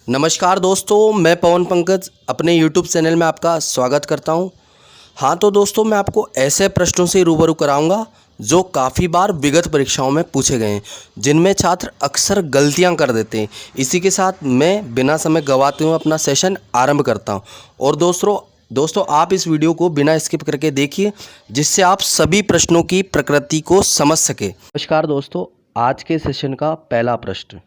नमस्कार दोस्तों, मैं पवन पंकज अपने YouTube चैनल में आपका स्वागत करता हूं। हाँ तो दोस्तों, मैं आपको ऐसे प्रश्नों से रूबरू कराऊंगा जो काफ़ी बार विगत परीक्षाओं में पूछे गए हैं, जिनमें छात्र अक्सर गलतियां कर देते हैं। इसी के साथ मैं बिना समय गंवाते हुए अपना सेशन आरंभ करता हूं। और दोस्तों आप इस वीडियो को बिना स्किप करके देखिए, जिससे आप सभी प्रश्नों की प्रकृति को समझ सके। नमस्कार दोस्तों, आज के सेशन का पहला प्रश्न।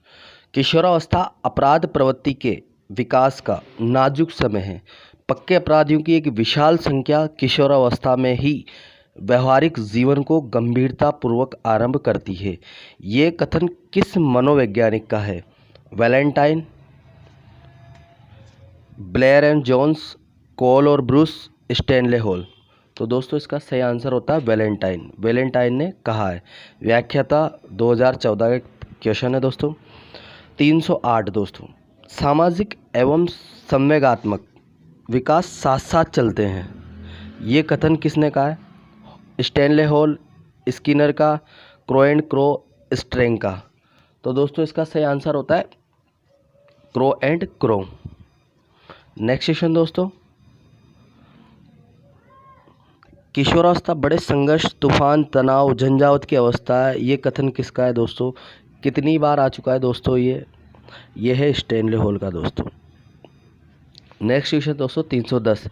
किशोरावस्था अपराध प्रवृत्ति के विकास का नाजुक समय है। पक्के अपराधियों की एक विशाल संख्या किशोरावस्था में ही व्यवहारिक जीवन को गंभीरतापूर्वक आरंभ करती है। ये कथन किस मनोवैज्ञानिक का है? वैलेंटाइन, ब्लेयर एंड जोन्स, कोल और ब्रूस, स्टैनले हॉल। तो दोस्तों इसका सही आंसर होता है वैलेंटाइन ने कहा है। व्याख्याता 2014 का क्वेश्चन है दोस्तों। 308 दोस्तों, सामाजिक एवं संवेगात्मक विकास साथ साथ चलते हैं। ये कथन किसने कहा है? स्टैनले हॉल, स्किनर का, क्रो एंड क्रो, स्ट्रेंग का। तो दोस्तों इसका सही आंसर होता है crow and crow. Next question दोस्तों, किशोरावस्था बड़े संघर्ष, तूफान, तनाव, झंझावत की अवस्था है। ये कथन किसका है दोस्तों? कितनी बार आ चुका है दोस्तों? ये है स्टैनले हॉल का दोस्तों। नेक्स्ट क्वेश्चन दोस्तों 310,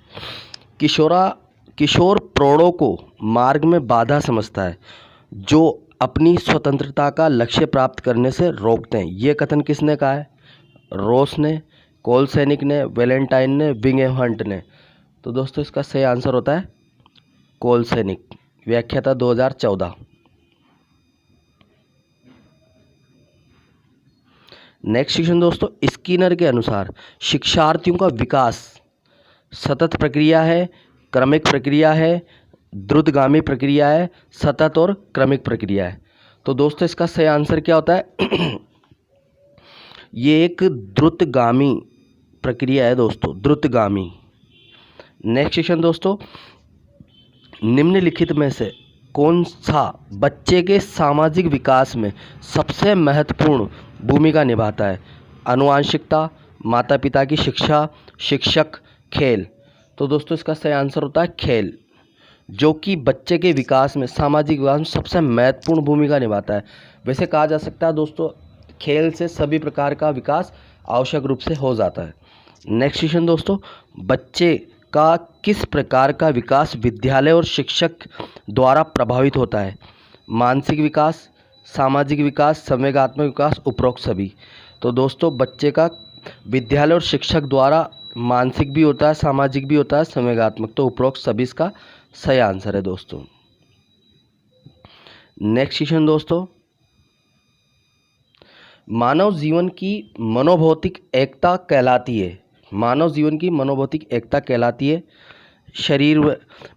किशोर प्रौढ़ों को मार्ग में बाधा समझता है जो अपनी स्वतंत्रता का लक्ष्य प्राप्त करने से रोकते हैं। ये कथन किसने कहा है? रोस ने, कोल सैनिक ने, वैलेंटाइन ने, विंगहंट ने। तो दोस्तों इसका सही आंसर होता है कोल सैनिक। व्याख्याता 2014। नेक्स्ट क्वेश्चन दोस्तों, स्किनर के अनुसार शिक्षार्थियों का विकास सतत प्रक्रिया है, क्रमिक प्रक्रिया है, द्रुतगामी प्रक्रिया है, सतत और क्रमिक प्रक्रिया है। तो दोस्तों इसका सही आंसर क्या होता है? ये एक द्रुतगामी प्रक्रिया है दोस्तों, द्रुतगामी। नेक्स्ट क्वेश्चन दोस्तों, निम्नलिखित में से कौन सा बच्चे के सामाजिक विकास में सबसे महत्वपूर्ण भूमिका निभाता है? आनुवांशिकता, माता पिता की शिक्षा, शिक्षक, खेल। तो दोस्तों इसका सही आंसर होता है खेल, जो कि बच्चे के विकास में, सामाजिक विकास में सबसे महत्वपूर्ण भूमिका निभाता है। वैसे कहा जा सकता है दोस्तों, खेल से सभी प्रकार का विकास आवश्यक रूप से हो जाता है। नेक्स्ट क्वेश्चन दोस्तों, बच्चे का किस प्रकार का विकास विद्यालय और शिक्षक द्वारा प्रभावित होता है? मानसिक विकास, सामाजिक विकास, संवेगात्मक विकास, उपरोक्त सभी। तो दोस्तों बच्चे का विद्यालय और शिक्षक द्वारा मानसिक भी होता है, सामाजिक भी होता है, संवेगात्मक। तो उपरोक्त सभी इसका सही आंसर है दोस्तों। नेक्स्ट क्वेश्चन दोस्तों, मानव जीवन की मनोभौतिक एकता कहलाती है। मानव जीवन की मनोभौतिक एकता कहलाती है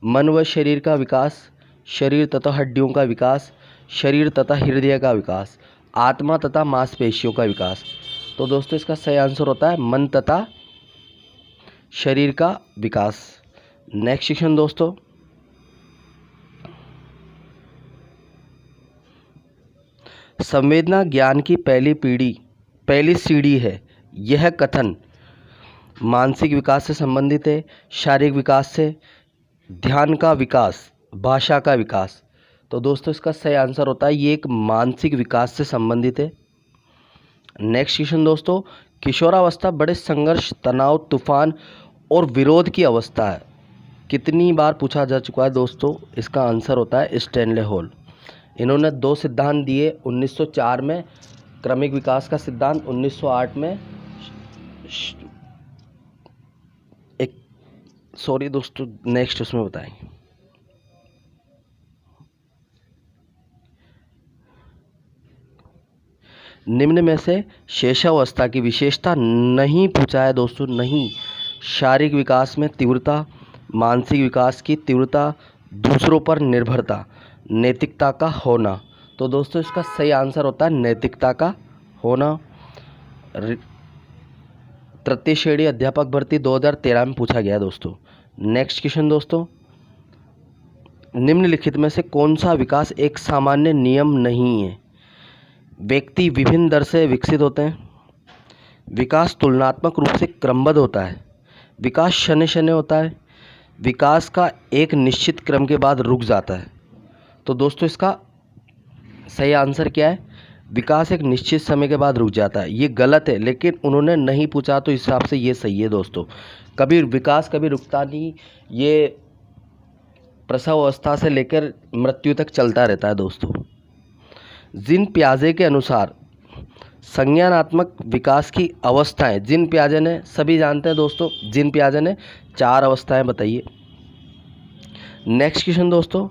मन व शरीर का विकास, शरीर तथा हड्डियों का विकास, शरीर तथा हृदय का विकास, आत्मा तथा मांसपेशियों का विकास। तो दोस्तों इसका सही आंसर होता है मन तथा शरीर का विकास। नेक्स्ट क्वेश्चन दोस्तों, संवेदना ज्ञान की पहली सीढ़ी है। यह कथन मानसिक विकास से संबंधित है, शारीरिक विकास से, ध्यान का विकास, भाषा का विकास। तो दोस्तों इसका सही आंसर होता है ये एक मानसिक विकास से संबंधित है। नेक्स्ट क्वेश्चन दोस्तों, किशोरावस्था बड़े संघर्ष, तनाव, तूफान और विरोध की अवस्था है। कितनी बार पूछा जा चुका है दोस्तों? इसका आंसर होता है स्टैनले हॉल। इन्होंने 2 सिद्धांत दिए, 1904 में क्रमिक विकास का सिद्धांत, 1908 में दोस्तों नेक्स्ट उसमें बताएंगे। निम्न में से शेषावस्था की विशेषता नहीं पूछा है दोस्तों, नहीं। शारीरिक विकास में तीव्रता, मानसिक विकास की तीव्रता, दूसरों पर निर्भरता, नैतिकता का होना। तो दोस्तों इसका सही आंसर होता है नैतिकता का होना। तृतीय श्रेणी अध्यापक भर्ती 2013 में पूछा गया दोस्तों। नेक्स्ट क्वेश्चन दोस्तों, निम्नलिखित में से कौन सा विकास एक सामान्य नियम नहीं है? व्यक्ति विभिन्न दर से विकसित होते हैं, विकास तुलनात्मक रूप से क्रमबद्ध होता है। विकास शनय शनय होता है। विकास का एक निश्चित क्रम के बाद रुक जाता है। तो दोस्तों इसका सही आंसर क्या है? विकास एक निश्चित समय के बाद रुक जाता है। ये गलत है, लेकिन उन्होंने नहीं पूछा तो इस हिसाब से ये सही है दोस्तों। कभी विकास कभी रुकता नहीं, ये प्रसव अवस्था से लेकर मृत्यु तक चलता रहता है दोस्तों। जीन पियाजे के अनुसार संज्ञानात्मक विकास की अवस्थाएं, जीन पियाजे ने, सभी जानते हैं दोस्तों, जीन पियाजे ने 4 अवस्थाएं बताइए। नेक्स्ट क्वेश्चन दोस्तों,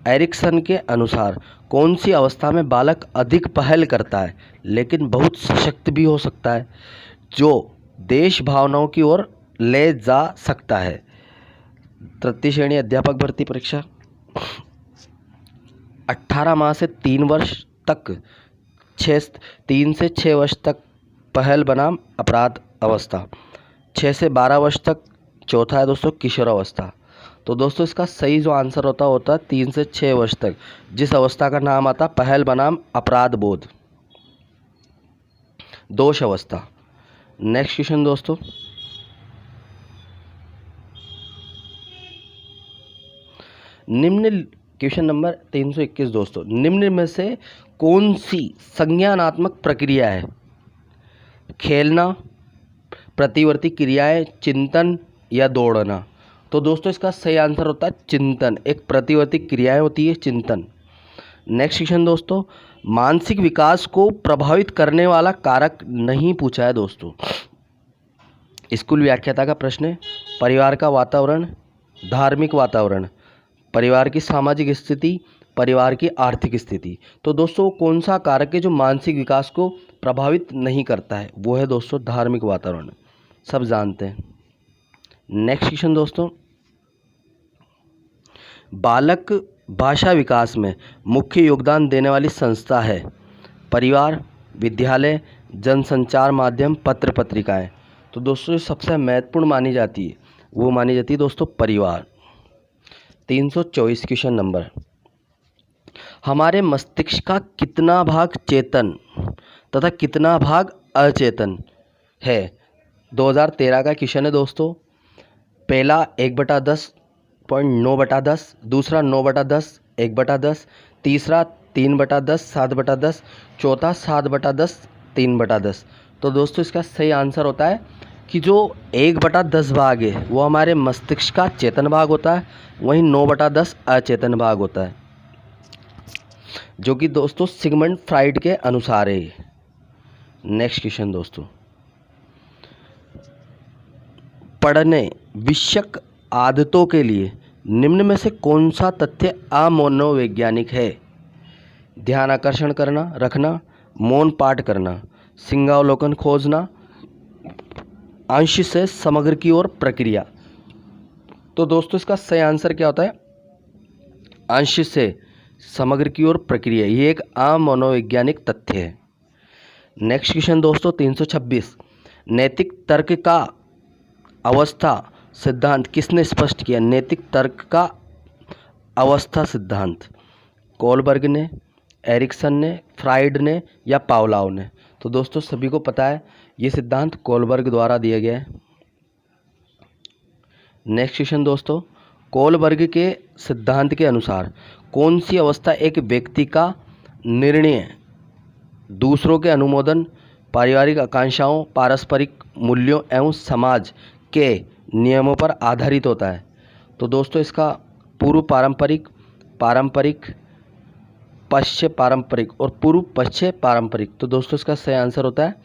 एरिक्सन के अनुसार कौन सी अवस्था में बालक अधिक पहल करता है लेकिन बहुत सशक्त भी हो सकता है, जो देश भावनाओं की ओर ले जा सकता है? तृतीय श्रेणी अध्यापक भर्ती परीक्षा। 18 माह से 3 वर्ष तक, 3 से 6 वर्ष तक पहल बनाम अपराध अवस्था, 6 से 12 वर्ष तक चौथा है दोस्तों किशोर अवस्था। तो दोस्तों इसका सही जो आंसर होता है 3 से 6 वर्ष तक, जिस अवस्था का नाम आता पहल बनाम अपराध बोध, दोष अवस्था। नेक्स्ट क्वेश्चन दोस्तों, निम्न क्वेश्चन नंबर 321 दोस्तों, निम्न में से कौन सी संज्ञानात्मक प्रक्रिया है? खेलना, प्रतिवर्ती क्रियाएं, चिंतन या दौड़ना? तो दोस्तों इसका सही आंसर होता है चिंतन। एक प्रतिवर्ती क्रियाएं होती है चिंतन। नेक्स्ट क्वेश्चन दोस्तों, मानसिक विकास को प्रभावित करने वाला कारक नहीं पूछा है दोस्तों। स्कूल व्याख्याता का प्रश्न है। परिवार का वातावरण, धार्मिक वातावरण, परिवार की सामाजिक स्थिति, परिवार की आर्थिक स्थिति। तो दोस्तों कौन सा कारक है जो मानसिक विकास को प्रभावित नहीं करता है? वो है दोस्तों धार्मिक वातावरण, सब जानते हैं। नेक्स्ट क्वेश्चन दोस्तों, बालक भाषा विकास में मुख्य योगदान देने वाली संस्था है? परिवार, विद्यालय, जनसंचार माध्यम, पत्र पत्रिकाएं। तो दोस्तों सबसे महत्वपूर्ण मानी जाती है, वो मानी जाती है दोस्तों परिवार। 324 क्वेश्चन नंबर, हमारे मस्तिष्क का कितना भाग चेतन तथा कितना भाग अचेतन है? 2013 का क्वेश्चन है दोस्तों। पहला 1/10.9/10, दूसरा 9/10, 1/10, तीसरा 3/10, 7/10, चौथा 7/10, 3/10। तो दोस्तों इसका सही आंसर होता है कि जो 1/10 भाग है वो हमारे मस्तिष्क का चेतन भाग होता है, वहीं 9/10 अचेतन भाग होता है, जो कि दोस्तों सिगमंड फ्राइड के अनुसार है। नेक्स्ट क्वेश्चन दोस्तों, पढ़ने विषयक आदतों के लिए निम्न में से कौन सा तथ्य अमनोवैज्ञानिक है? ध्यान आकर्षण करना रखना, मौन पाठ करना, सिंहावलोकन खोजना, अंश से समग्र की ओर प्रक्रिया। तो दोस्तों इसका सही आंसर क्या होता है? अंश से समग्र की ओर प्रक्रिया। ये एक अमनोवैज्ञानिक तथ्य है। नेक्स्ट क्वेश्चन दोस्तों 326, नैतिक तर्क का अवस्था सिद्धांत किसने स्पष्ट किया? नैतिक तर्क का अवस्था सिद्धांत कोलबर्ग ने, एरिक्सन ने, फ्राइड ने या पावलोव ने? तो दोस्तों सभी को पता है ये सिद्धांत कोलबर्ग द्वारा दिया गया है। नेक्स्ट क्वेश्चन दोस्तों, कोलबर्ग के सिद्धांत के अनुसार कौन सी अवस्था एक व्यक्ति का निर्णय, दूसरों के अनुमोदन, पारिवारिक आकांक्षाओं, पारस्परिक मूल्यों एवं समाज के नियमों पर आधारित होता है? तो दोस्तों इसका पूर्व पारंपरिक, पारंपरिक, पश्चिम पारंपरिक और पूर्व पश्चिम पारंपरिक। तो दोस्तों इसका सही आंसर होता है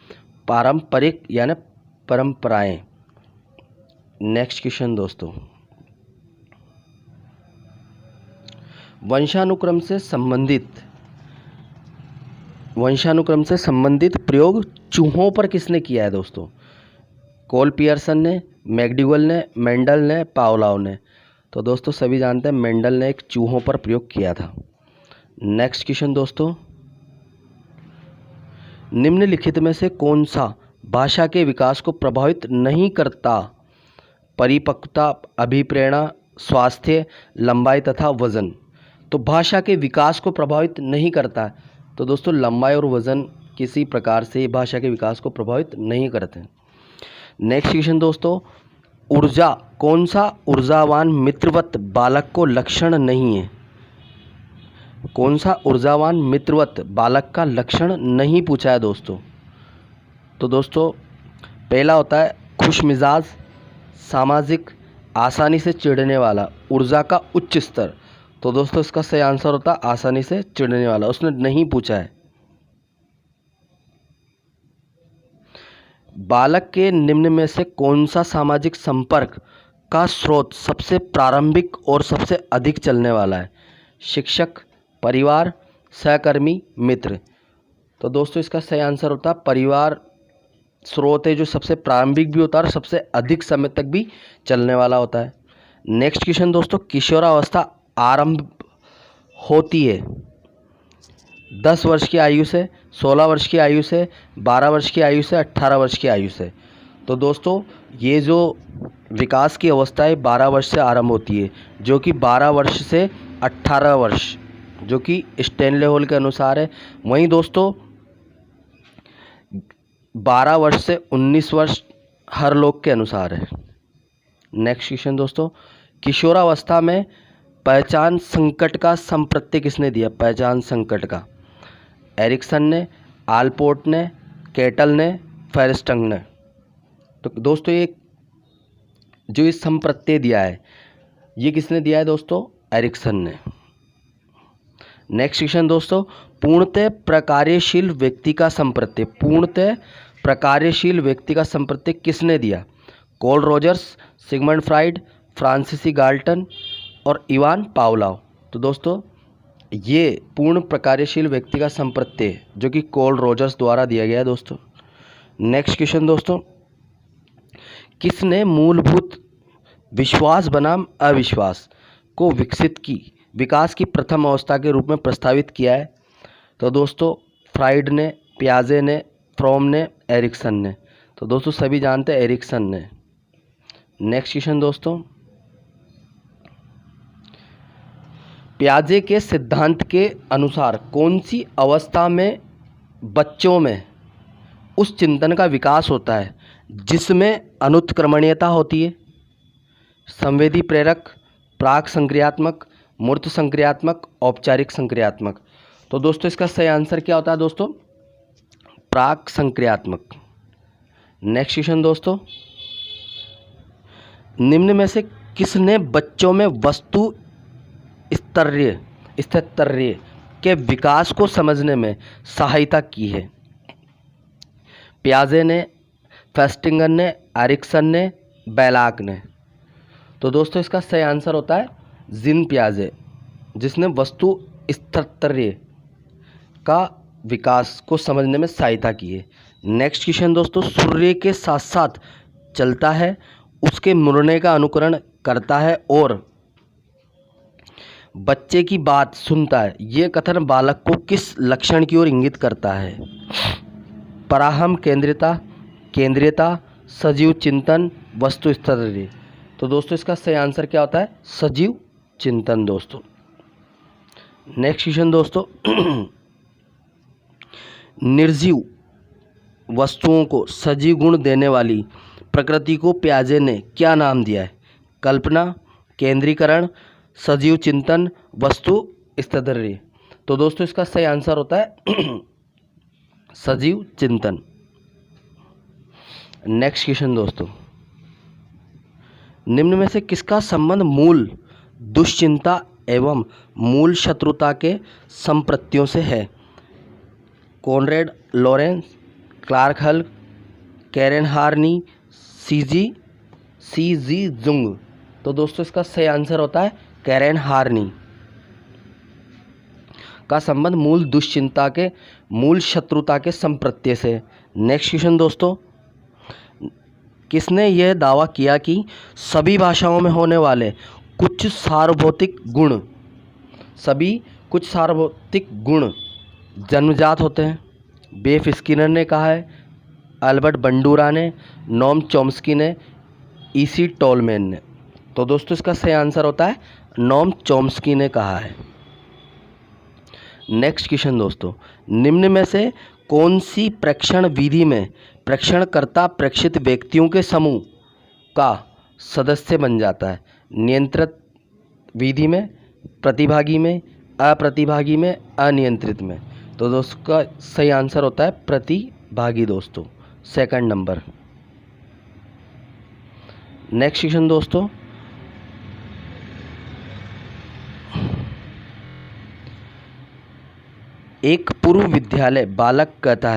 पारंपरिक यानी परंपराएं। नेक्स्ट क्वेश्चन दोस्तों, वंशानुक्रम से संबंधित प्रयोग चूहों पर किसने किया है दोस्तों? कोल पियर्सन ने, मैकडूगल ने, मेंडल ने, पावलोव ने? तो दोस्तों सभी जानते हैं मेंडल ने एक चूहों पर प्रयोग किया था। नेक्स्ट क्वेश्चन दोस्तों, निम्नलिखित में से कौन सा भाषा के विकास को प्रभावित नहीं करता? परिपक्वता, अभिप्रेरणा, स्वास्थ्य, लंबाई तथा वजन। तो भाषा के विकास को प्रभावित नहीं करता है। तो दोस्तों लंबाई और वजन किसी प्रकार से भाषा के विकास को प्रभावित नहीं करते। नेक्स्ट क्वेश्चन दोस्तों, ऊर्जा कौन सा ऊर्जावान मित्रवत बालक को लक्षण नहीं है? कौन सा ऊर्जावान मित्रवत बालक का लक्षण नहीं पूछा है दोस्तों? तो दोस्तों पहला होता है खुश मिजाज, सामाजिक, आसानी से चिढ़ने वाला, ऊर्जा का उच्च स्तर। तो दोस्तों इसका सही आंसर होता है आसानी से चिढ़ने वाला, उसने नहीं पूछा है। बालक के निम्न में से कौन सा सामाजिक संपर्क का स्रोत सबसे प्रारंभिक और सबसे अधिक चलने वाला है? शिक्षक, परिवार, सहकर्मी, मित्र। तो दोस्तों इसका सही आंसर होता है परिवार स्रोत है, जो सबसे प्रारंभिक भी होता है और सबसे अधिक समय तक भी चलने वाला होता है। नेक्स्ट क्वेश्चन दोस्तों, किशोरावस्था आरंभ होती है 10 वर्ष की आयु से, 16 वर्ष की आयु से, 12 वर्ष की आयु से, 18 वर्ष की आयु से। तो दोस्तों ये जो विकास की अवस्था है 12 वर्ष से आरंभ होती है, जो कि 12 वर्ष से 18 वर्ष, जो कि स्टैनले हॉल के अनुसार है। वहीं दोस्तों 12 वर्ष से 19 वर्ष हर लोग के अनुसार है। नेक्स्ट क्वेश्चन दोस्तों, किशोरावस्था में पहचान संकट का संप्रत्यय किसने दिया? पहचान संकट का एरिक्सन ने, आलपोर्ट ने, केटल ने, फेरिस्टंग ने। तो दोस्तों ये जो इस संप्रत्यय दिया है ये किसने दिया है दोस्तों? एरिक्सन ने। नेक्स्ट क्वेश्चन दोस्तों, पूर्णतः प्रकार्यशील व्यक्ति का संप्रत्यय, पूर्णतः प्रकार्यशील व्यक्ति का संप्रत्यय किसने दिया? कार्ल रॉजर्स, सिगमंड फ्राइड, फ्रांसीसी गाल्टन और इवान पावलोव। तो दोस्तों ये पूर्ण प्रकार्यशील व्यक्ति का संप्रत्यय जो कि कार्ल रॉजर्स द्वारा दिया गया है दोस्तों। नेक्स्ट क्वेश्चन दोस्तों, किसने मूलभूत विश्वास बनाम अविश्वास को विकास की प्रथम अवस्था के रूप में प्रस्तावित किया है? तो दोस्तों फ्राइड ने, पियाजे ने, फ्रोम ने, एरिक्सन ने। तो दोस्तों सभी जानते हैं एरिक्सन ने। नेक्स्ट क्वेश्चन दोस्तों, पियाजे के सिद्धांत के अनुसार कौन सी अवस्था में बच्चों में उस चिंतन का विकास होता है जिसमें अनुत्क्रमणीयता होती है? संवेदी प्रेरक, प्राक संक्रियात्मक, मूर्त संक्रियात्मक, औपचारिक संक्रियात्मक। तो दोस्तों इसका सही आंसर क्या होता है दोस्तों? प्राक संक्रियात्मक। नेक्स्ट क्वेश्चन दोस्तों, निम्न में से किसने बच्चों में वस्तु स्थितर्य के विकास को समझने में सहायता की है? पियाजे ने, फेस्टिंगर ने, एरिक्सन ने, बेलाक ने। तो दोस्तों इसका सही आंसर होता है जीन पियाजे, जिसने वस्तु स्थितर्य का विकास को समझने में सहायता की है। नेक्स्ट क्वेश्चन दोस्तों, सूर्य के साथ साथ चलता है, उसके मुड़ने का अनुकरण करता है और बच्चे की बात सुनता है, ये कथन बालक को किस लक्षण की ओर इंगित करता है? पराहम केंद्रियता, केंद्रीयता, सजीव चिंतन, वस्तु स्थितर्य। तो दोस्तों इसका सही आंसर क्या होता है? सजीव चिंतन दोस्तों। नेक्स्ट क्वेश्चन दोस्तों, निर्जीव वस्तुओं को सजीव गुण देने वाली प्रकृति को पियाजे ने क्या नाम दिया है? कल्पना, केंद्रीकरण, सजीव चिंतन, वस्तु स्थितर्य। तो दोस्तों इसका सही आंसर होता है सजीव चिंतन। नेक्स्ट क्वेश्चन दोस्तों, निम्न में से किसका संबंध मूल दुश्चिंता एवं मूल शत्रुता के संप्रत्यों से है? कॉनरेड लॉरेंस, क्लार्क हल, कैरेन हार्नी, सी जी जुंग। तो दोस्तों इसका सही आंसर होता है कैरेन हार्नी का संबंध मूल दुश्चिंता के मूल शत्रुता के संप्रत्यय से। नेक्स्ट क्वेश्चन दोस्तों, किसने यह दावा किया कि सभी भाषाओं में होने वाले कुछ सार्वभौतिक गुण जन्मजात होते हैं? बेफ स्किनर ने कहा है, अल्बर्ट बंडूरा ने, नोम चॉम्स्की ने, ईसी टोलमैन ने। तो दोस्तों इसका सही आंसर होता है नोम चॉम्स्की ने कहा है। नेक्स्ट क्वेश्चन दोस्तों, निम्न में से कौन सी प्रेक्षण विधि में प्रेक्षणकर्ता प्रेक्षित व्यक्तियों के समूह का सदस्य बन जाता है? नियंत्रित विधि में, प्रतिभागी में, अप्रतिभागी में, अनियंत्रित में? तो दोस्तों का सही आंसर होता है प्रतिभागी दोस्तों, सेकंड नंबर। नेक्स्ट क्वेश्चन दोस्तों, एक पूर्व विद्यालय बालक कहता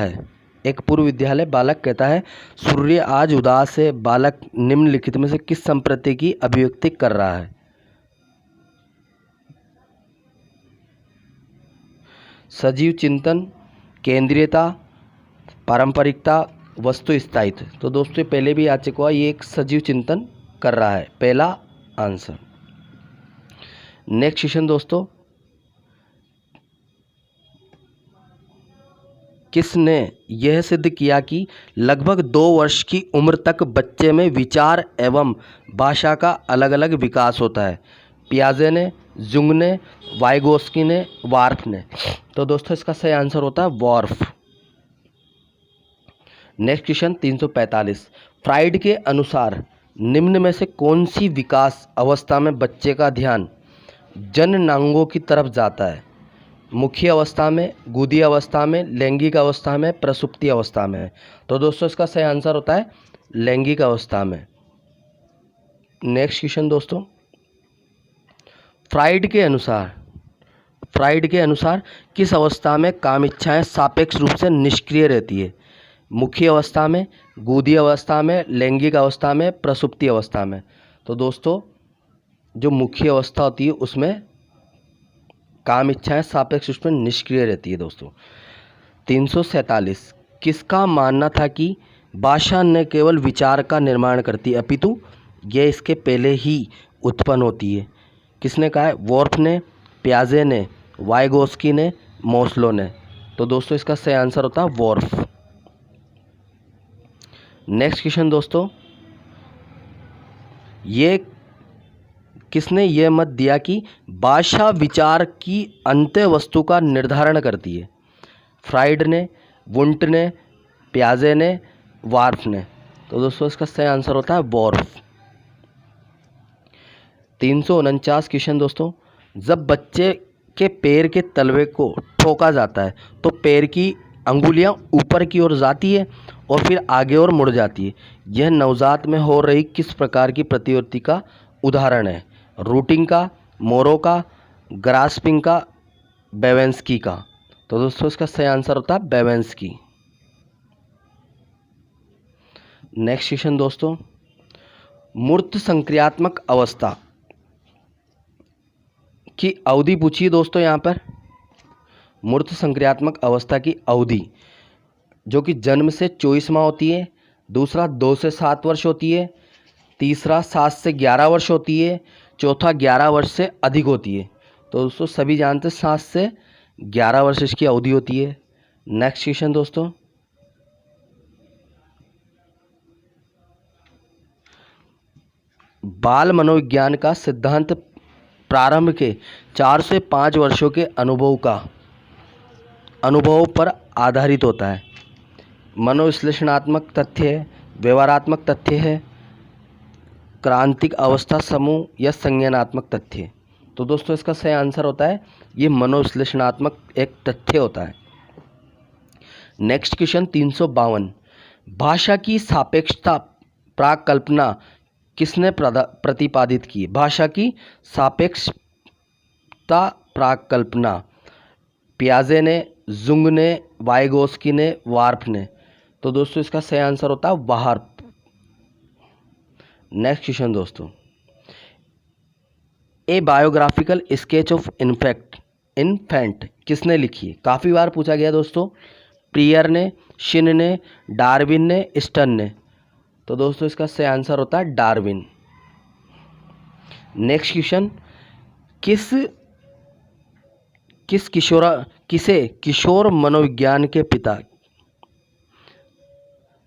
है सूर्य आज उदास है। बालक निम्नलिखित में से किस संप्रति की अभिव्यक्ति कर रहा है? सजीव चिंतन, केंद्रीयता, पारंपरिकता, वस्तु स्थायित्व। तो दोस्तों पहले भी आ चुका है, ये एक सजीव चिंतन कर रहा है, पहला आंसर। नेक्स्ट क्वेश्चन दोस्तों, किसने यह सिद्ध किया कि लगभग 2 वर्ष की उम्र तक बच्चे में विचार एवं भाषा का अलग अलग विकास होता है? पियाजे ने, जुंग ने, वाइगोस्की ने, वार्फ ने? तो दोस्तों इसका सही आंसर होता है वार्फ। नेक्स्ट क्वेश्चन 345, फ्राइड के अनुसार निम्न में से कौन सी विकास अवस्था में बच्चे का ध्यान जननांगों की तरफ जाता है? मुख्य अवस्था में, गुदी अवस्था में, लैंगिक अवस्था में, प्रसुप्ति अवस्था में? तो दोस्तों इसका सही आंसर होता है लैंगिक अवस्था में। नेक्स्ट क्वेश्चन दोस्तों, फ्राइड के अनुसार किस अवस्था में काम इच्छाएं सापेक्ष रूप से निष्क्रिय रहती है? मुख्य अवस्था में, गुदी अवस्था में, लैंगिक अवस्था में, प्रसुप्ति अवस्था में? तो दोस्तों जो मुख्य अवस्था होती है उसमें काम इच्छाएं सापेक्ष रूप में निष्क्रिय रहती है दोस्तों। 347, किसका मानना था कि भाषा न केवल विचार का निर्माण करती है अपितु यह इसके पहले ही उत्पन्न होती है? किसने कहा है? वॉर्फ ने, पियाजे ने, वाइगोस्की ने, मोस्लो ने? तो दोस्तों इसका सही आंसर होता है वॉर्फ। नेक्स्ट क्वेश्चन दोस्तों, किसने यह मत दिया कि भाषा विचार की अंत्य वस्तु का निर्धारण करती है? फ्राइड ने, वुंट ने, पियाजे ने, वार्फ ने? तो दोस्तों इसका सही आंसर होता है वॉर्फ। 349 क्वेश्चन दोस्तों, जब बच्चे के पैर के तलवे को ठोका जाता है तो पैर की अंगुलियां ऊपर की ओर जाती है और फिर आगे और मुड़ जाती है। यह नवजात में हो रही किस प्रकार की प्रवृत्ति का उदाहरण है? रूटिंग का, मोरो का, ग्रास्पिंग का, बेवेंस्की का? तो दोस्तों इसका सही आंसर होता है बेवेंस्की। नेक्स्ट क्वेश्चन दोस्तों, मूर्त संक्रियात्मक अवस्था की अवधि पूछिए दोस्तों। यहाँ पर मूर्त संक्रियात्मक अवस्था की अवधि जो कि जन्म से 24 माह होती है, दूसरा 2 से 7 वर्ष होती है, तीसरा 7 से 11 वर्ष होती है, चौथा 11 वर्ष से अधिक होती है। तो दोस्तों सभी जानते हैं 7 से 11 वर्ष इसकी अवधि होती है। नेक्स्ट क्वेश्चन दोस्तों, बाल मनोविज्ञान का सिद्धांत प्रारंभ के 4 से 5 वर्षों के अनुभव पर आधारित होता है। मनोविश्लेषणात्मक तथ्य है, व्यवहारात्मक तथ्य है, क्रांतिक अवस्था समूह या संज्ञानात्मक तथ्य? तो दोस्तों इसका सही आंसर होता है ये मनोविश्लेषणात्मक एक तथ्य होता है। नेक्स्ट क्वेश्चन 352, भाषा की सापेक्षता प्राक कल्पना किसने प्रतिपादित की? भाषा की सापेक्षता प्राक कल्पना पियाजे ने, जुंग ने, वाइगोस्की ने, वार्फ ने? तो दोस्तों इसका सही आंसर होता है वार्फ। नेक्स्ट क्वेश्चन दोस्तों, ए बायोग्राफिकल स्केच ऑफ इन्फेंट किसने लिखी है? काफ़ी बार पूछा गया दोस्तों। प्रियर ने, शिन ने, डार्विन ने, स्टन ने? तो दोस्तों इसका सही आंसर होता है डार्विन। नेक्स्ट क्वेश्चन, किसे किशोर मनोविज्ञान के पिता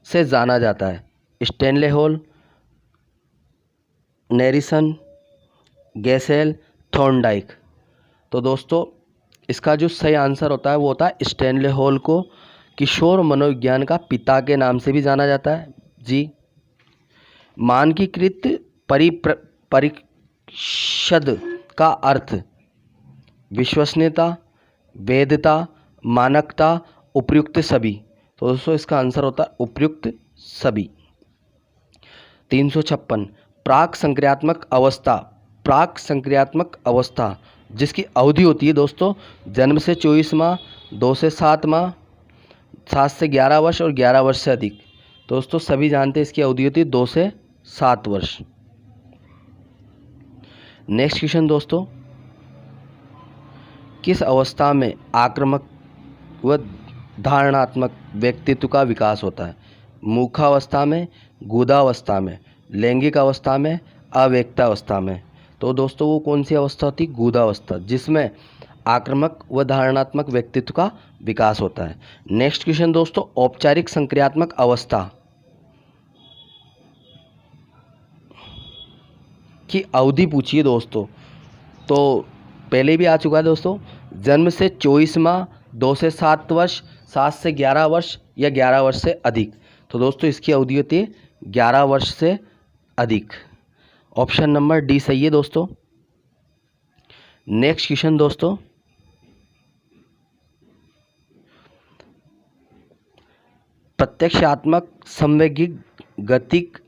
से जाना जाता है? स्टैनले हॉल, नेरिसन, गैसेल, थॉर्नडाइक? तो दोस्तों इसका जो सही आंसर होता है वो होता है स्टैनले हॉल को किशोर मनोविज्ञान का पिता के नाम से भी जाना जाता है जी। मानकीकृत परिषद का अर्थ विश्वसनीयता, वैधता, मानकता, उपयुक्त सभी। तो दोस्तों इसका आंसर होता है उपयुक्त सभी। 356 प्राक संक्रियात्मक अवस्था। प्राक संक्रियात्मक अवस्था जिसकी अवधि होती है दोस्तों जन्म से 24 माह, 2 से 7 माह, 7 से 11 वर्ष और 11 वर्ष से अधिक। दोस्तों सभी जानते हैं इसकी अवधि होती है 2 से 7 वर्ष। नेक्स्ट क्वेश्चन दोस्तों, किस अवस्था में आक्रामक व धारणात्मक व्यक्तित्व का विकास होता है? मूर्खावस्था में, गुदावस्था में, लैंगिक अवस्था में, अव्यक्तावस्था में। तो दोस्तों वो कौन सी अवस्था होती है? गुदावस्था, जिसमें आक्रामक व धारणात्मक व्यक्तित्व का विकास होता है। नेक्स्ट क्वेश्चन दोस्तों, औपचारिक संक्रियात्मक अवस्था की अवधि पूछिए दोस्तों, तो पहले भी आ चुका है दोस्तों, जन्म से 24 माह, 2 से 7 वर्ष, 7 से 11 वर्ष या 11 वर्ष से अधिक। तो दोस्तों इसकी अवधि होती है 11 वर्ष से अधिक। ऑप्शन नंबर डी सही है दोस्तों। नेक्स्ट क्वेश्चन दोस्तों, प्रत्यक्षात्मक संवेगिक गतिक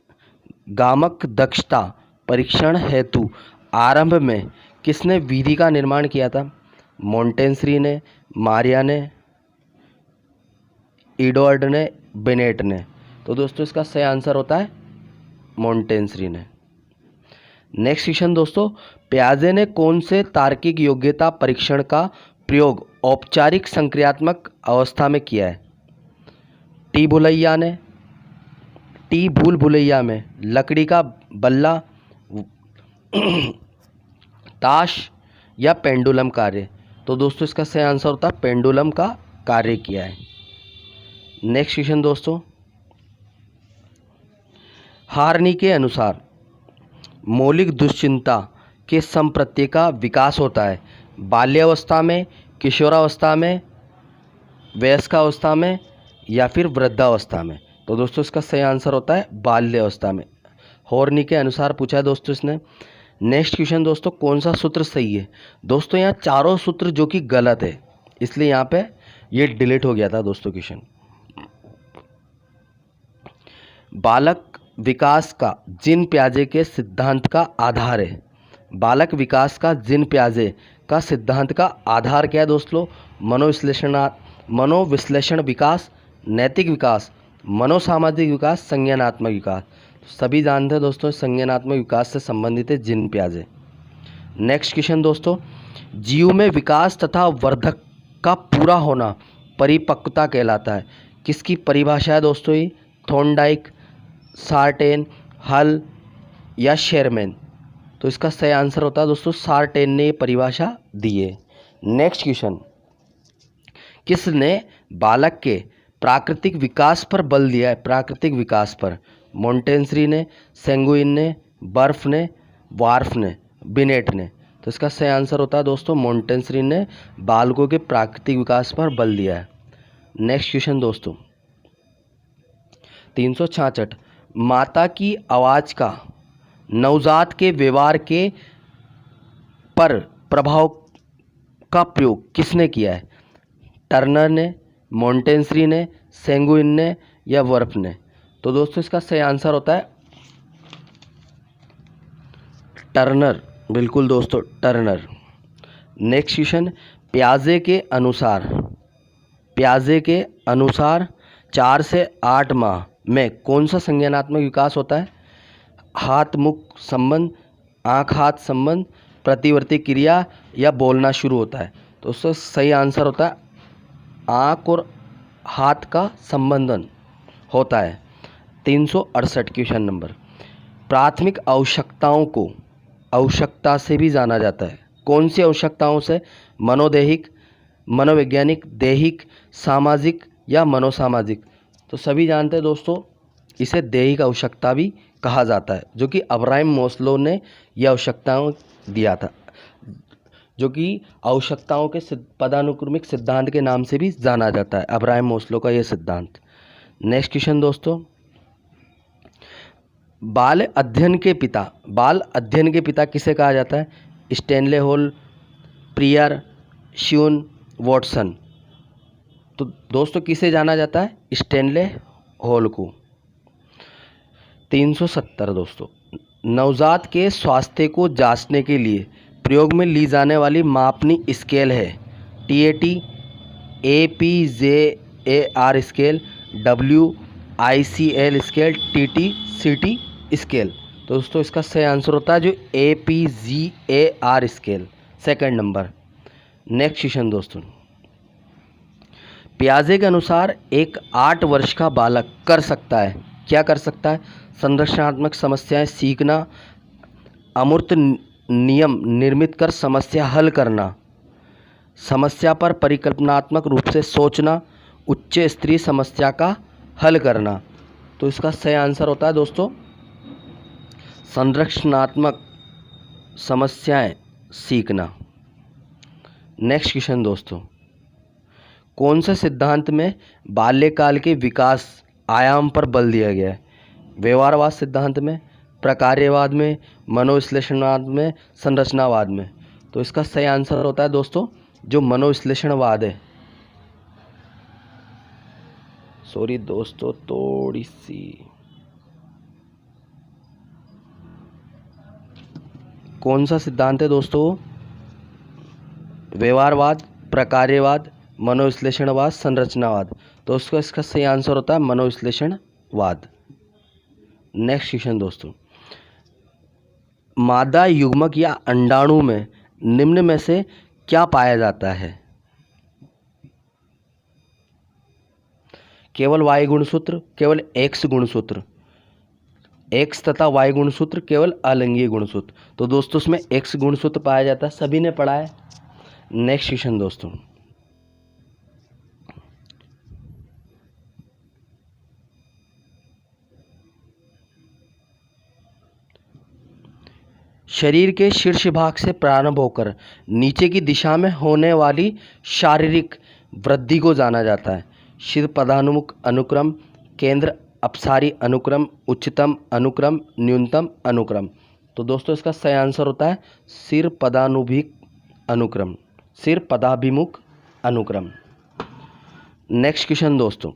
गामक दक्षता परीक्षण हेतु आरंभ में किसने विधि का निर्माण किया था? मोंटेसरी ने, मारिया ने, एडवर्ड ने, बेनेट ने। तो दोस्तों इसका सही आंसर होता है मोंटेसरी ने। नेक्स्ट क्वेश्चन दोस्तों, पियाजे ने कौन से तार्किक योग्यता परीक्षण का प्रयोग औपचारिक संक्रियात्मक अवस्था में किया है? टी भूल भुलैया में, लकड़ी का बल्ला, ताश या पेंडुलम कार्य। तो दोस्तों इसका सही आंसर होता है पेंडुलम का कार्य किया है। नेक्स्ट क्वेश्चन दोस्तों, हार्नी के अनुसार मौलिक दुश्चिंता के संप्रत्यय का विकास होता है बाल्यावस्था में, किशोरावस्था में, वयस्कावस्था में या फिर वृद्धावस्था में। तो दोस्तों इसका सही आंसर होता है बाल्यावस्था में। हॉर्नी के अनुसार पूछा है दोस्तों इसने। नेक्स्ट क्वेश्चन दोस्तों, कौन सा सूत्र सही है? दोस्तों यहाँ चारों सूत्र जो कि गलत है, इसलिए यहाँ पे ये डिलीट हो गया था दोस्तों क्वेश्चन। बालक विकास का जीन पियाजे के सिद्धांत का आधार है। बालक विकास का जीन पियाजे का सिद्धांत का आधार क्या है दोस्तों? मनोविश्लेषण विकास, नैतिक विकास, मनोसामाजिक विकास, संज्ञानात्मक विकास। सभी जानते हैं दोस्तों संज्ञानात्मक विकास से संबंधित है जीन पियाजे। नेक्स्ट क्वेश्चन दोस्तों, जीव में विकास तथा वर्धक का पूरा होना परिपक्वता कहलाता है। किसकी परिभाषा है दोस्तों ये? थॉर्नडाइक, सार्टेन, हल या शेरमैन। तो इसका सही आंसर होता है दोस्तों सार्टेन ने परिभाषा दी है। नेक्स्ट क्वेश्चन, किसने बालक के प्राकृतिक विकास पर बल दिया है? प्राकृतिक विकास पर मोंटेसरी ने, सेंगुइन ने, बर्फ ने, वार्फ ने, बिनेट ने। तो इसका सही आंसर होता है दोस्तों मोंटेसरी ने बालकों के प्राकृतिक विकास पर बल दिया है। नेक्स्ट क्वेश्चन दोस्तों, 366 माता की आवाज़ का नवजात के व्यवहार के पर प्रभाव का प्रयोग किसने किया है? टर्नर ने, मोंटेसरी ने, सेंगुइन ने या वर्फ ने। तो दोस्तों इसका सही आंसर होता है टर्नर, बिल्कुल दोस्तों टर्नर। नेक्स्ट क्वेश्चन, पियाजे के अनुसार 4 से 8 माह में कौन सा संज्ञानात्मक विकास होता है? हाथ मुख संबंध, आँख हाथ संबंध, प्रतिवर्ती क्रिया या बोलना शुरू होता है। तो उसका सही आंसर होता है आँख और हाथ का संबंधन होता है। 368 क्वेश्चन नंबर, प्राथमिक आवश्यकताओं को आवश्यकता से भी जाना जाता है। कौन सी आवश्यकताओं से? मनोदैहिक, मनोवैज्ञानिक, दैहिक, सामाजिक या मनोसामाजिक। तो सभी जानते हैं दोस्तों इसे दैहिक आवश्यकता भी कहा जाता है, जो कि अब्राहम मास्लो ने यह आवश्यकताओं दिया था। जो कि आवश्यकताओं के पदानुक्रमिक सिद्धांत के नाम से भी जाना जाता है, अब्राहम मास्लो का यह सिद्धांत। नेक्स्ट क्वेश्चन दोस्तों, बाल अध्ययन के पिता किसे कहा जाता है? स्टैनले हॉल, प्रियर, श्यून, वॉटसन। तो दोस्तों किसे जाना जाता है? स्टैनले हॉल को। 370 दोस्तों, नवजात के स्वास्थ्य को जांचने के लिए प्रयोग में ली जाने वाली मापनी स्केल है TAT, APJAR scale, WICL scale, TT CT scale. तो दोस्तों इसका सही आंसर होता है जो APJAR scale, second number. Next question दोस्तों, पियाजे के अनुसार एक 8 वर्ष का बालक कर सकता है, क्या कर सकता है? संरचनात्मक समस्याएं सीखना, अमूर्त नियम निर्मित कर समस्या हल करना, समस्या पर परिकल्पनात्मक रूप से सोचना, उच्च स्तरीय समस्या का हल करना। तो इसका सही आंसर होता है दोस्तों संरचनात्मक समस्याएं सीखना। नेक्स्ट क्वेश्चन दोस्तों, कौन से सिद्धांत में बाल्यकाल के विकास आयाम पर बल दिया गया है? व्यवहारवाद सिद्धांत में, प्रकार्यवाद में, मनोविश्लेषणवाद में, संरचनावाद में। तो इसका सही आंसर होता है दोस्तों जो मनोविश्लेषणवाद है। सॉरी दोस्तों, थोड़ी सी, कौन सा सिद्धांत है दोस्तों? व्यवहारवाद, प्रकार्यवाद, मनोविश्लेषणवाद, संरचनावाद। तो इसका सही आंसर होता है मनोविश्लेषणवाद। नेक्स्ट क्वेश्चन दोस्तों, मादा युग्मक या अंडाणु में निम्न में से क्या पाया जाता है? केवल Y गुणसूत्र, केवल X गुणसूत्र, X तथा Y गुणसूत्र, केवल अलिंगीय गुणसूत्र। तो दोस्तों उसमें X गुणसूत्र पाया जाता है, सभी ने पढ़ा है। नेक्स्ट क्वेश्चन दोस्तों, शरीर के शीर्ष भाग से प्रारंभ होकर नीचे की दिशा में होने वाली शारीरिक वृद्धि को जाना जाता है। शीर्ष पदानुमुख अनुक्रम, केंद्र अपसारी अनुक्रम, उच्चतम अनुक्रम, न्यूनतम अनुक्रम। तो दोस्तों इसका सही आंसर होता है शीर्ष पदानुभिक अनुक्रम, शीर्ष पदाभिमुख अनुक्रम। नेक्स्ट क्वेश्चन दोस्तों,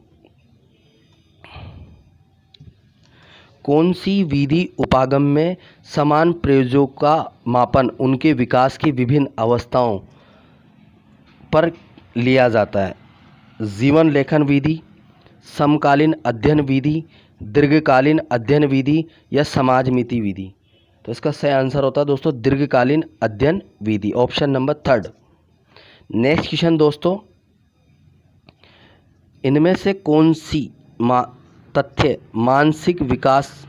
कौन सी विधि उपागम में समान प्रयोजों का मापन उनके विकास की विभिन्न अवस्थाओं पर लिया जाता है? जीवन लेखन विधि, समकालीन अध्ययन विधि, दीर्घकालीन अध्ययन विधि या समाजमिति विधि। तो इसका सही आंसर होता है दोस्तों दीर्घकालीन अध्ययन विधि, ऑप्शन नंबर 3। नेक्स्ट क्वेश्चन दोस्तों, इनमें से कौन सी तथ्य मानसिक विकास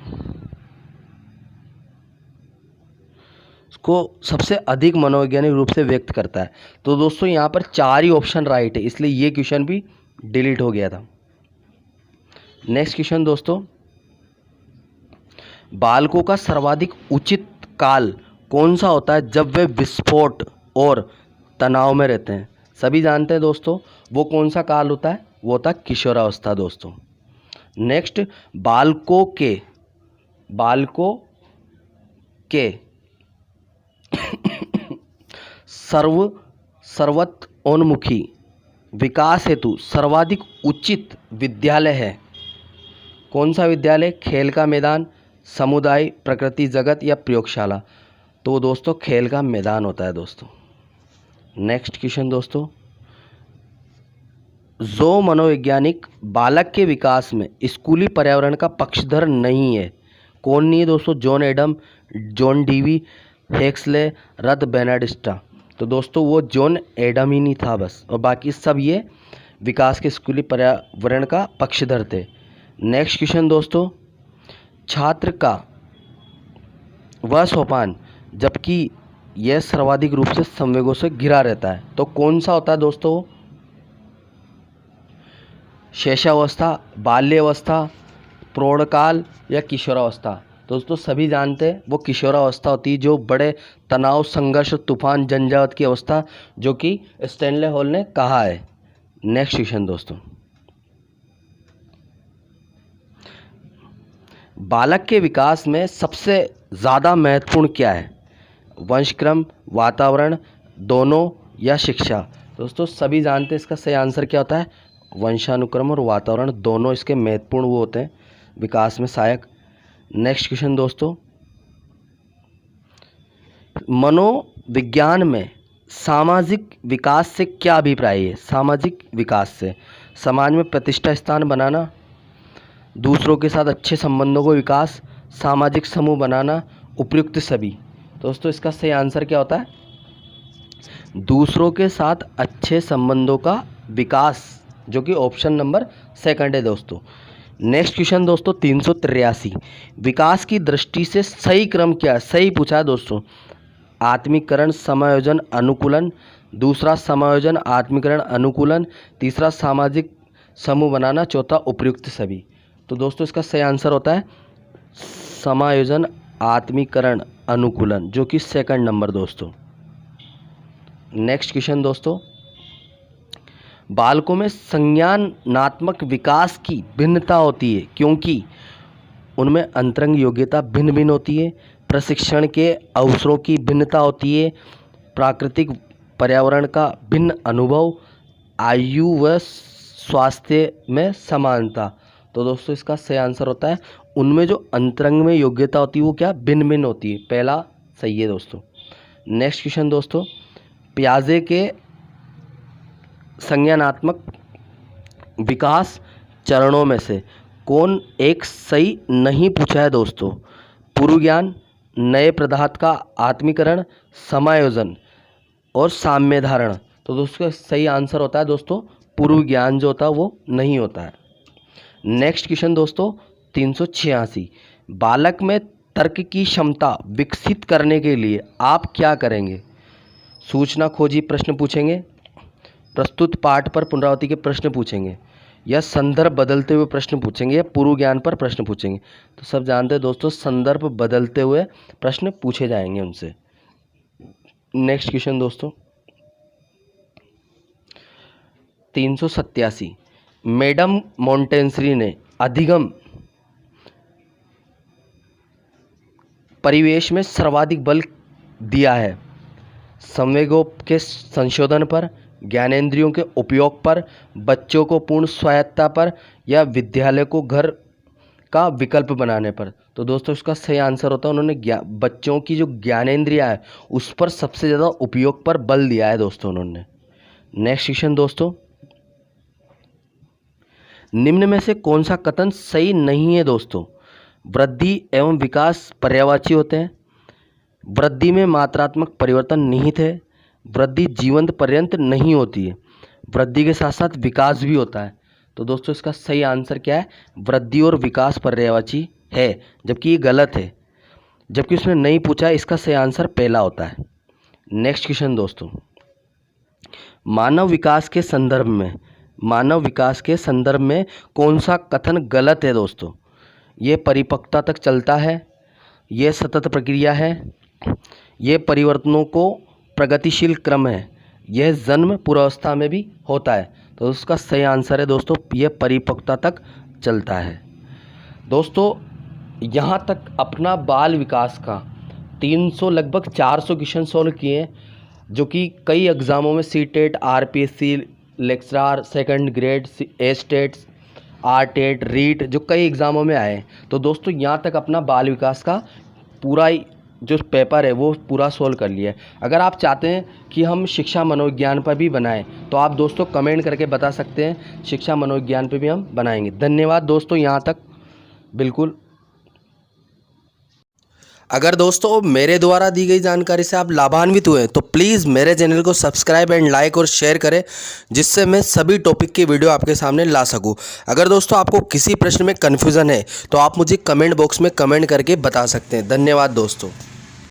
को सबसे अधिक मनोवैज्ञानिक रूप से व्यक्त करता है? तो दोस्तों यहाँ पर 4 ही ऑप्शन राइट है, इसलिए ये क्वेश्चन भी डिलीट हो गया था। नेक्स्ट क्वेश्चन दोस्तों, बालकों का सर्वाधिक उचित काल कौन सा होता है जब वे विस्फोट और तनाव में रहते हैं? सभी जानते हैं दोस्तों वो कौन सा काल होता है, वो होता है किशोरावस्था दोस्तों। नेक्स्ट, बालकों के सर्वतोन्मुखी विकास हेतु सर्वाधिक उचित विद्यालय है? कौन सा विद्यालय? खेल का मैदान, समुदाय, प्रकृति जगत या प्रयोगशाला? तो दोस्तों खेल का मैदान होता है दोस्तों। नेक्स्ट क्वेश्चन दोस्तों, जो मनोवैज्ञानिक बालक के विकास में स्कूली पर्यावरण का पक्षधर नहीं है, कौन नहीं है दोस्तों? जॉन एडम, जॉन डीवी, हेक्सले, रथ बेनेडिक्टा। तो दोस्तों वो जॉन एडम ही नहीं था बस, और बाकी सब ये विकास के स्कूली पर्यावरण का पक्षधर थे। नेक्स्ट क्वेश्चन दोस्तों, छात्र का वह सोपान जबकि यह सर्वाधिक रूप से संवेगों से घिरा रहता है, तो कौन सा होता है दोस्तों? शैशवावस्था, बाल्यावस्था, प्रौढ़काल या किशोरावस्था? दोस्तों सभी जानते हैं वो किशोरावस्था होती है जो बड़े तनाव, संघर्ष, तूफान, झंझावात की अवस्था, जो कि स्टैनले हॉल ने कहा है। नेक्स्ट क्वेश्चन दोस्तों, बालक के विकास में सबसे ज़्यादा महत्वपूर्ण क्या है? वंशक्रम, वातावरण, दोनों या शिक्षा? दोस्तों सभी जानते हैं इसका सही आंसर क्या होता है? वंशानुक्रम और वातावरण दोनों इसके महत्वपूर्ण वो होते हैं विकास में सहायक। नेक्स्ट क्वेश्चन दोस्तों, मनोविज्ञान में सामाजिक विकास से क्या अभिप्राय है? सामाजिक विकास से समाज में प्रतिष्ठा स्थान बनाना, दूसरों के साथ अच्छे संबंधों को विकास, सामाजिक समूह बनाना, उपयुक्त सभी। दोस्तों इसका सही आंसर क्या होता है? दूसरों के साथ अच्छे संबंधों का विकास, जो कि ऑप्शन नंबर सेकंड है दोस्तों। नेक्स्ट क्वेश्चन दोस्तों 383, विकास की दृष्टि से सही क्रम क्या है? सही पूछा है दोस्तों। आत्मीकरण, समायोजन, अनुकूलन, दूसरा समायोजन, आत्मीकरण, अनुकूलन, तीसरा सामाजिक समूह बनाना, चौथा उपयुक्त सभी। तो दोस्तों इसका सही आंसर होता है समायोजन, आत्मीकरण, अनुकूलन, जो कि सेकंड नंबर दोस्तों। नेक्स्ट क्वेश्चन दोस्तों, बालकों में संज्ञानात्मक विकास की भिन्नता होती है क्योंकि उनमें अंतरंग योग्यता भिन्न भिन्न होती है, प्रशिक्षण के अवसरों की भिन्नता होती है, प्राकृतिक पर्यावरण का भिन्न अनुभव, आयु व स्वास्थ्य में समानता। तो दोस्तों इसका सही आंसर होता है उनमें जो अंतरंग में योग्यता होती है वो क्या भिन्न भिन्न होती है। पहला सही है दोस्तों। नेक्स्ट क्वेश्चन दोस्तों, पियाजे के संज्ञानात्मक विकास चरणों में से कौन एक सही नहीं पूछा है दोस्तों? पूर्व ज्ञान, नए पदार्थ का आत्मीकरण, समायोजन और साम्य धारण। तो दोस्तों सही आंसर होता है दोस्तों पूर्व ज्ञान जो होता है वो नहीं होता है। नेक्स्ट क्वेश्चन दोस्तों 386, बालक में तर्क की क्षमता विकसित करने के लिए आप क्या करेंगे? सूचना खोजी प्रश्न पूछेंगे, प्रस्तुत पाठ पर पुनरावृत्ति के प्रश्न पूछेंगे, या संदर्भ बदलते हुए प्रश्न पूछेंगे, या पूर्व ज्ञान पर प्रश्न पूछेंगे? तो सब जानते हैं दोस्तों संदर्भ बदलते हुए प्रश्न पूछे जाएंगे उनसे। नेक्स्ट क्वेश्चन दोस्तों 387, मैडम मोंटेसरी ने अधिगम परिवेश में सर्वाधिक बल दिया है संवेगों के संशोधन पर, ज्ञानेंद्रियों के उपयोग पर, बच्चों को पूर्ण स्वायत्तता पर, या विद्यालय को घर का विकल्प बनाने पर? तो दोस्तों इसका सही आंसर होता है उन्होंने बच्चों की जो ज्ञानेंद्रियां है उस पर सबसे ज़्यादा उपयोग पर बल दिया है दोस्तों उन्होंने। नेक्स्ट क्वेश्चन दोस्तों, निम्न में से कौन सा कथन सही नहीं है दोस्तों? वृद्धि एवं विकास पर्यायवाची होते हैं, वृद्धि में मात्रात्मक परिवर्तन निहित है, वृद्धि जीवंत पर्यंत नहीं होती है, वृद्धि के साथ साथ विकास भी होता है। तो दोस्तों इसका सही आंसर क्या है? वृद्धि और विकास पर्यायवाची है, जबकि ये गलत है, जबकि उसने नहीं पूछा है। इसका सही आंसर पहला होता है। नेक्स्ट क्वेश्चन दोस्तों, मानव विकास के संदर्भ में कौन सा कथन गलत है दोस्तों? ये परिपक्वता तक चलता है, ये सतत प्रक्रिया है, ये परिवर्तनों को प्रगतिशील क्रम है, यह जन्म पूर्वावस्था में भी होता है। तो उसका सही आंसर है दोस्तों यह परिपक्वता तक चलता है। दोस्तों यहाँ तक अपना बाल विकास का 300 लगभग 400 क्वेश्चन सॉल्व किए हैं, जो कि कई एग्ज़ामों में CTET, RPSC, lecturer, second grade, एस्टेट्स, आरटेट, रीट, जो कई एग्ज़ामों में आए हैं। तो दोस्तों यहाँ तक अपना बाल विकास का पूरा जो पेपर है वो पूरा सोल्व कर लिया है। अगर आप चाहते हैं कि हम शिक्षा मनोविज्ञान पर भी बनाएं तो आप दोस्तों कमेंट करके बता सकते हैं, शिक्षा मनोविज्ञान पर भी हम बनाएंगे। धन्यवाद दोस्तों यहाँ तक बिल्कुल। अगर दोस्तों मेरे द्वारा दी गई जानकारी से आप लाभान्वित हुए तो प्लीज़ मेरे चैनल को सब्सक्राइब एंड लाइक और शेयर करें, जिससे मैं सभी टॉपिक की वीडियो आपके सामने ला सकूं। अगर दोस्तों आपको किसी प्रश्न में कन्फ्यूज़न है तो आप मुझे कमेंट बॉक्स में कमेंट करके बता सकते हैं। धन्यवाद दोस्तों।